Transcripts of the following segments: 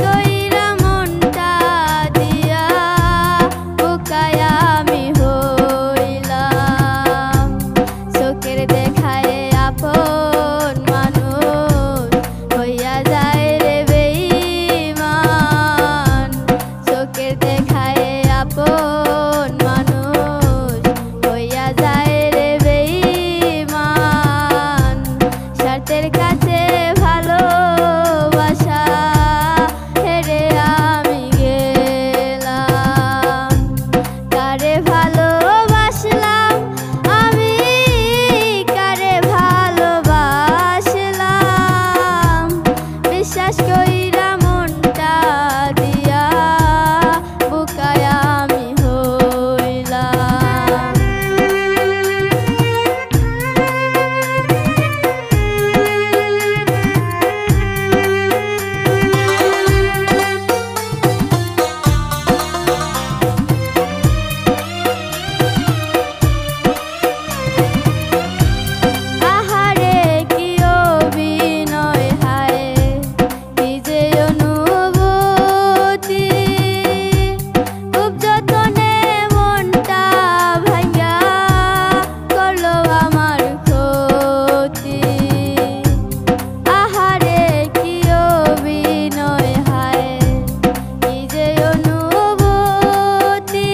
কইরা মনটা দিয়া বোকায় আমি হইলাম। চোখের দেখায় আপন মানুষ হইয়া যায় রে বেঈমান। চোখের দেখায় আপন মানুষ হইয়া যায় রে বেঈমান। স্বার্থের কাছে ভালোবাসা হেরে আমি গেলাম। কারে ভালোবাসলাম আমি, কারে ভালোবাসলাম। বিশ্বাস কইরা মনটা দিয়া বোকায় আমি হইলাম। আহারে কি অভিনয় হায়, কি যে অনুভূতি। খুব যতনে মনটা ভাঙ্গা করলো আমার ক্ষতি। আহারে কি অভিনয় হায়, কি যে অনুভূতি।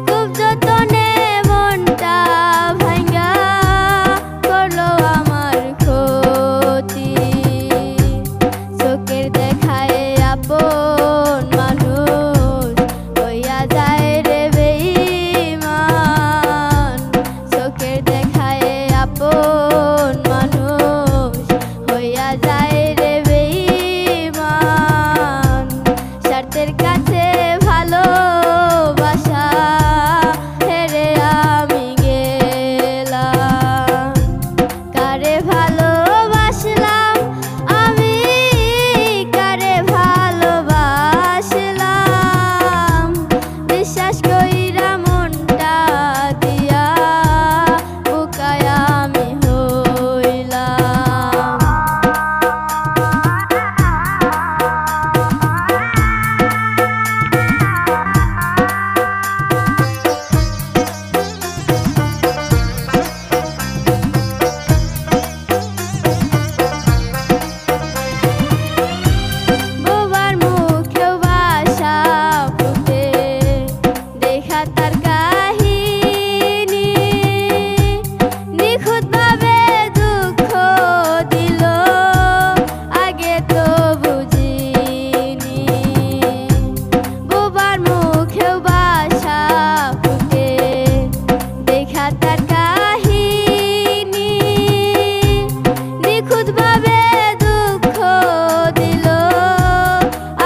খুব যতনে মনটা ভাঙ্গা করলো আমার ক্ষতি। চোখের দেখায় আপন মানুষ হইয়া যায় রে বেঈমান। চোখের দেখায় আপন মানুষ হইয়া যায় রে বেঈমান। স্বার্থের কাছে ভালোবাসা হেরে আমি গেলাম। কারে ভালোবাসলাম আমি, কারে ভালোবাসলাম। বিশ্বাস কইরা মনটা দিয়া বোকায় আমি হইলাম। বোবার মুখেও ভাষা ফুটে দেখা তার কাহিনী। নিখুঁতভাবে দুঃখ দিল আগে তো বুঝিনি। বোবার মুখেও ভাষা ফুটে দেখা তার কাহিনী। নিখুঁতভাবে দুঃখ দিল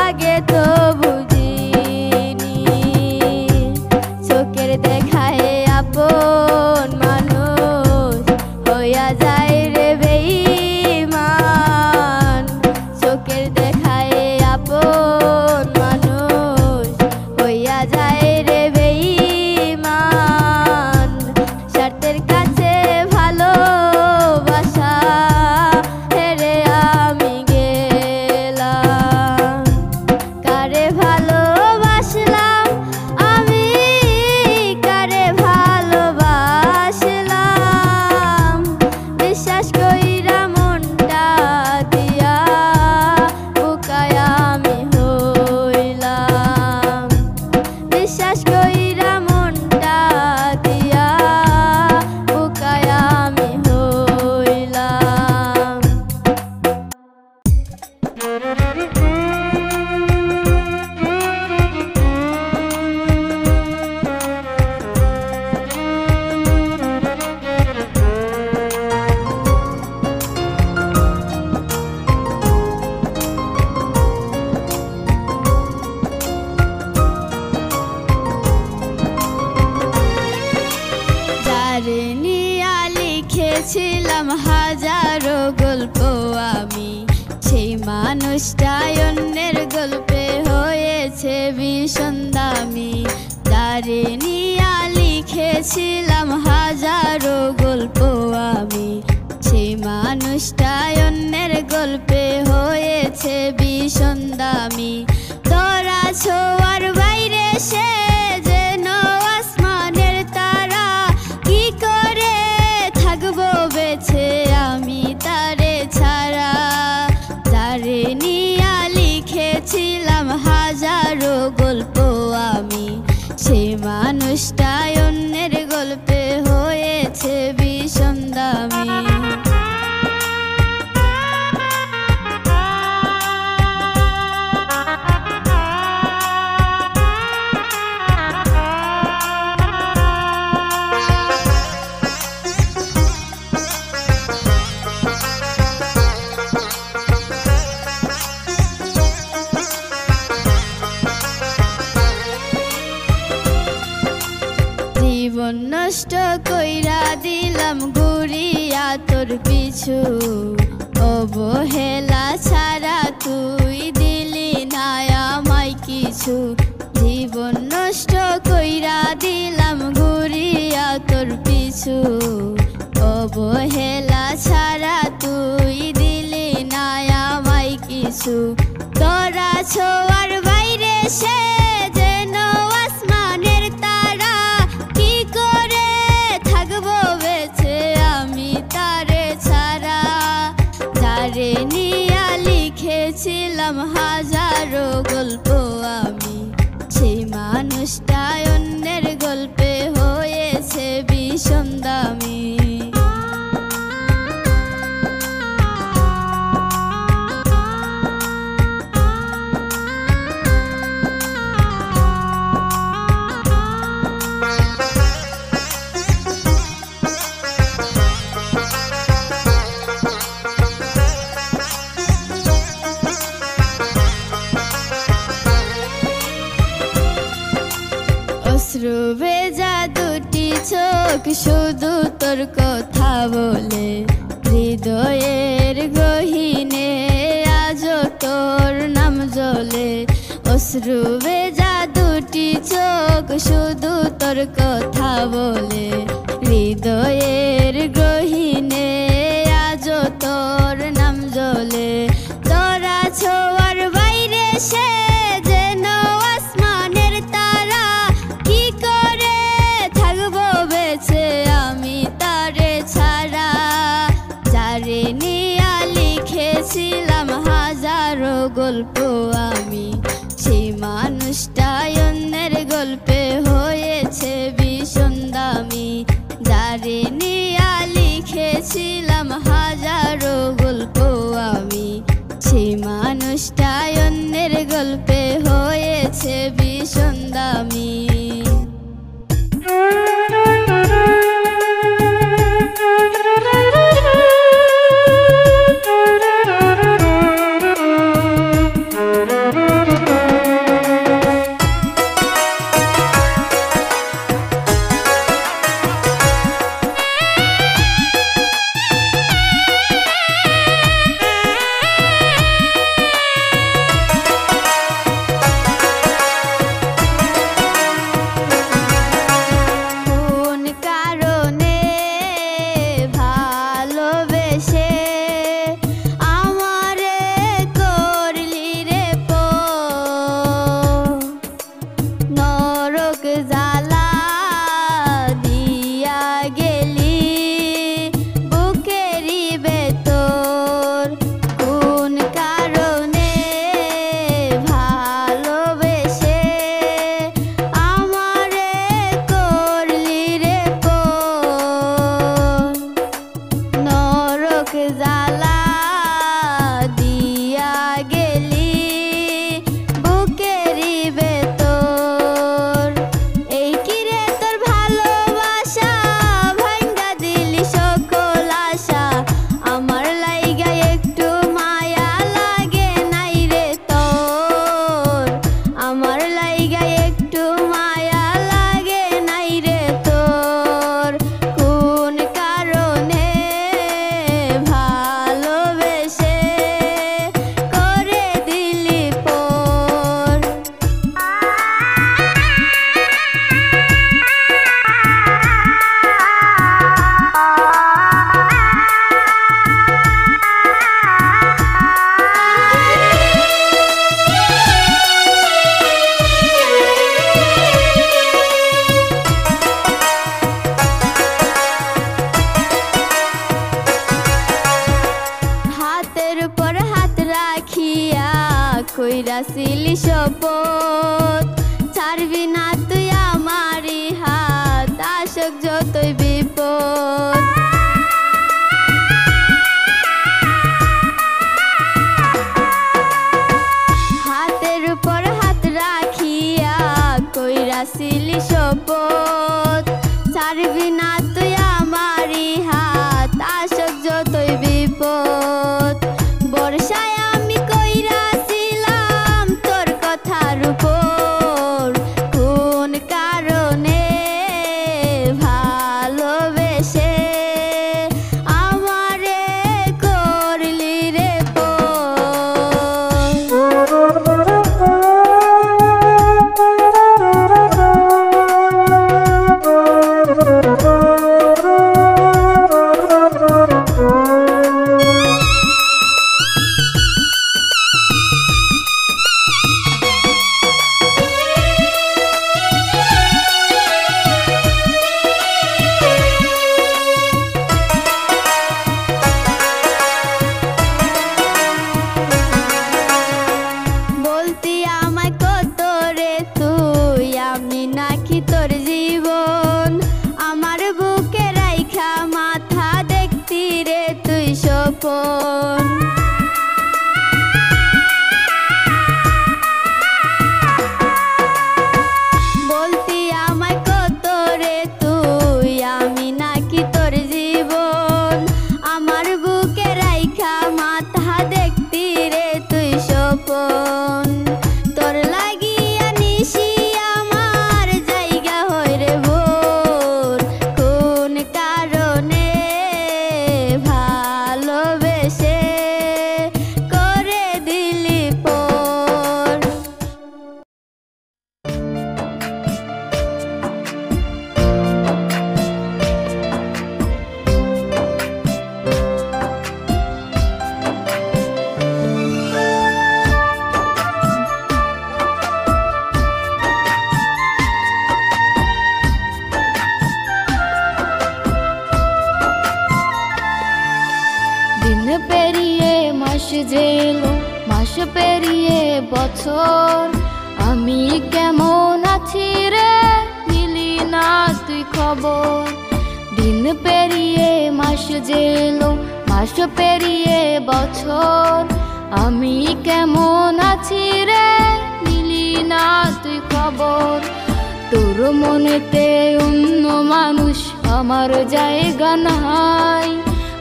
আগে তো বুঝিনি। চোখের দেখায় আপন মানুষ হইয়া যায় রে বেঈমান। চোখের দেখায় আপন মানুষ হইয়া যায় রে বেঈমান। স্বার্থের কাছে ভালোবাসা হেরে আমি গেলাম। কারে ভালোবাসলাম আমি, কারে ভালোবাসলাম। বিশ্বাস কইরা মনটা দিয়া বোকায় আমি হইলাম। বিশ্বাস কইরা মনটা দিয়া বোকায় আমি হইলাম। যারে নিয়া লিখেছিলাম হাজারো গল্প আমি, সেই মানুষটাই অন্যের গল্পে হয়েছে ভীষণ দামি। যারে নিয়া লিখেছিলাম হাজারো গল্প আমি, সেই মানুষটাই অন্যের গল্পে হয়েছে ভীষণ দামি। তোরা ছোঁয়ার বাইরে সে যেন আসমানের তারা, কি করে থাকবো বেঁচে আমি তারে ছাড়া। যারে নিয়া লিখেছিলাম হাজারো গল্প আমি, সেই মানুষটাই অন্যের গল্পে হয়েছে ভীষণ দামি। জীবন নষ্ট কইরা দিলাম ঘুরিয়া তোর পিছু, অবহেলা ছাড়া তুই দিলি না আমায় কিছু। জীবন নষ্ট কইরা দিলাম ঘুরিয়া তোর পিছু, অবহেলা ছাড়া তুই দিলি না আমায় কিছু। তোরা ছোঁয়ার বাইরে সে যেন আসমানের তারা, কি করে থাকবো বেঁচে আমি তারে ছাড়া। যারে নিয়া লিখেছিলাম হাজারো গল্প আমি, সেই মানুষটাই অন্যের গল্পে হয়েছে ভীষণ দামি। অশ্রু ভেজা দুটি চোখ শুধু তোর কথা বলে, হৃদয়ের গহীনে আজও তোর নাম জ্বলে। অশ্রু ভেজা দুটি চোখ শুধু তোর কথা বলে, হৃদয়ের গহীনে আজও তোর নাম জ্বলে। তোরা ছোঁয়ার বাইরে সে যেন আসমানের তারা, কি করে থাকবো বেঁচে আমি তারে ছাড়া। যারে নিয়া লিখেছিলাম হাজারো গল্প আমি, সেই মানুষটাই অন্যের গল্পে হয়েছে ভীষণ দামি। যারে নিয়া লিখেছিলাম হাজারো গল্প আমি, সেই মানুষটাই অন্যের গল্পে হয়েছে ভীষণ দামি। কইরাছিলি শপথ ছাড়বি না তুই আমারি হাত আসুক যতই বিপদ হাতের উপর হাত রাখিয়া কইরাছিলি শপথ ছাড়বি না তুই আমারি হাত আসুক যতই বিপদ বর্ষায় আমি কইরাছিলাম তোর কথার উপর কোন কারণে ভালোবেসে আমারে করলি রে নাকি তোর জীবন আমার বুকে রাইখা মাথা দেখতি রে তুই স্বপন বলতি আমায় কত রে তুই আমি নাকি তোর জীবন আমার বুকে রাইখা মাথা দেখতি রে তুই স্বপন তোর লাগিয়া নিশি পেরিয়ে মাস যেলো মাস পেরিয়ে বছর আমি কেমন আছি রে নিলি না তুই খবর দিন পেরিয়ে মাস যেলো মাস পেরিয়ে বছর আমি কেমন আছি রে নিলি না তুই খবর তোর মনেতে অন্য মানুষ আমার জায়গা নাই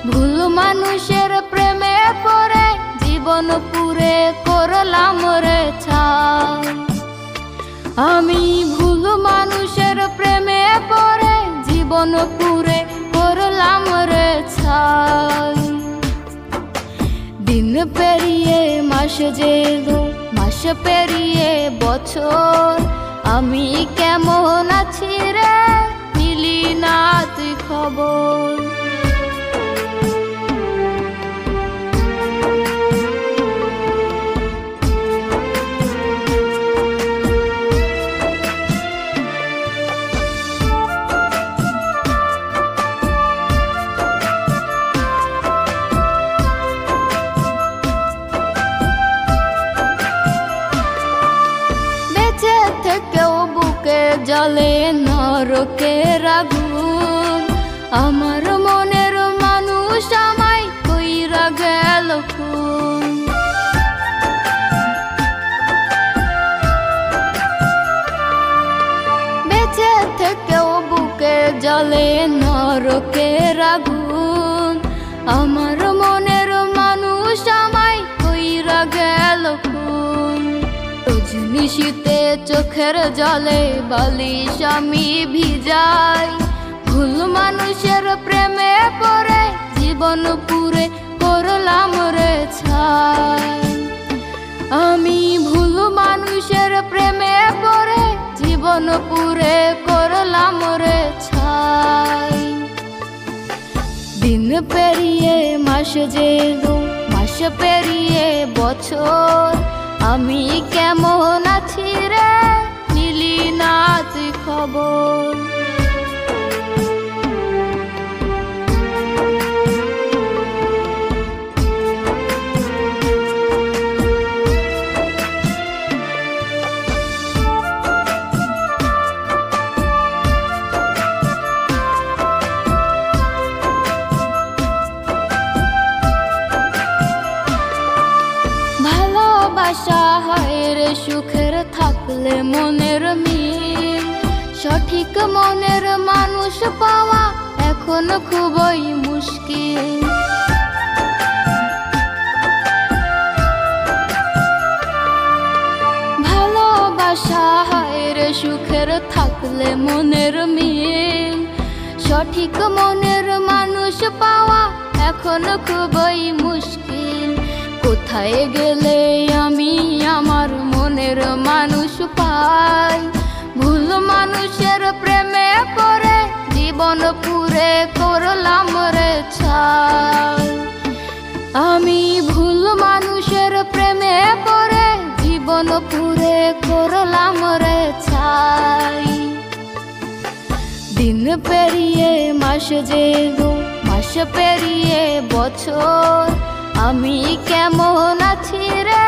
ভুল মানুষের প্রেমে পড়ে জীবন পুরে করলাম রে ছাই আমি ভুল মানুষের প্রেমে পড়ে জীবন পুরে করলাম রে ছাই দিন পেরিয়ে মাস যেলো মাস পেরিয়ে বছর আমি কেমন আছি রে নিলি না তুই খবর জলে নরকের আগুন আমার মনের মানুষ আমায় কইরা গেল খুন বেঁচে থেকেও বুকে জলে নরকের আগুন আমার মনের মানুষ আমায় কইরা গেল খুন নিশীতে চোখের জলে বালিশ আমি ভিজাই ভুল মানুষের প্রেমে পড়ে জীবন পুরে করলাম রে ছাই আমি ভুল মানুষের প্রেমে পড়ে জীবন পুরে করলাম রে ছাই দিন পেরিয়ে মাস যেলো মাস পেরিয়ে বছর আমি কেমন আছি রে নিলি না তুই খবর হায় রে সুখের থাকলে মনের মিল, সঠিক মনের মানুষ পাওয়া এখন খুবই মুশকিল। ভালোবাসা হায় রে সুখের থাকলে মনের মিল, সঠিক মনের মানুষ পাওয়া এখন খুবই মুশকিল। কোথায় গেলে আমি আমার মনের মানুষ পাই, ভুল মানুষের প্রেমে পড়ে জীবন পুরে করলাম রে ছাই। আমি ভুল মানুষের প্রেমে পড়ে জীবন পুরে করলাম রে ছাই। দিন পেরিয়ে মাস যেলো, মাস পেরিয়ে বছর, আমি কেমন আছি রে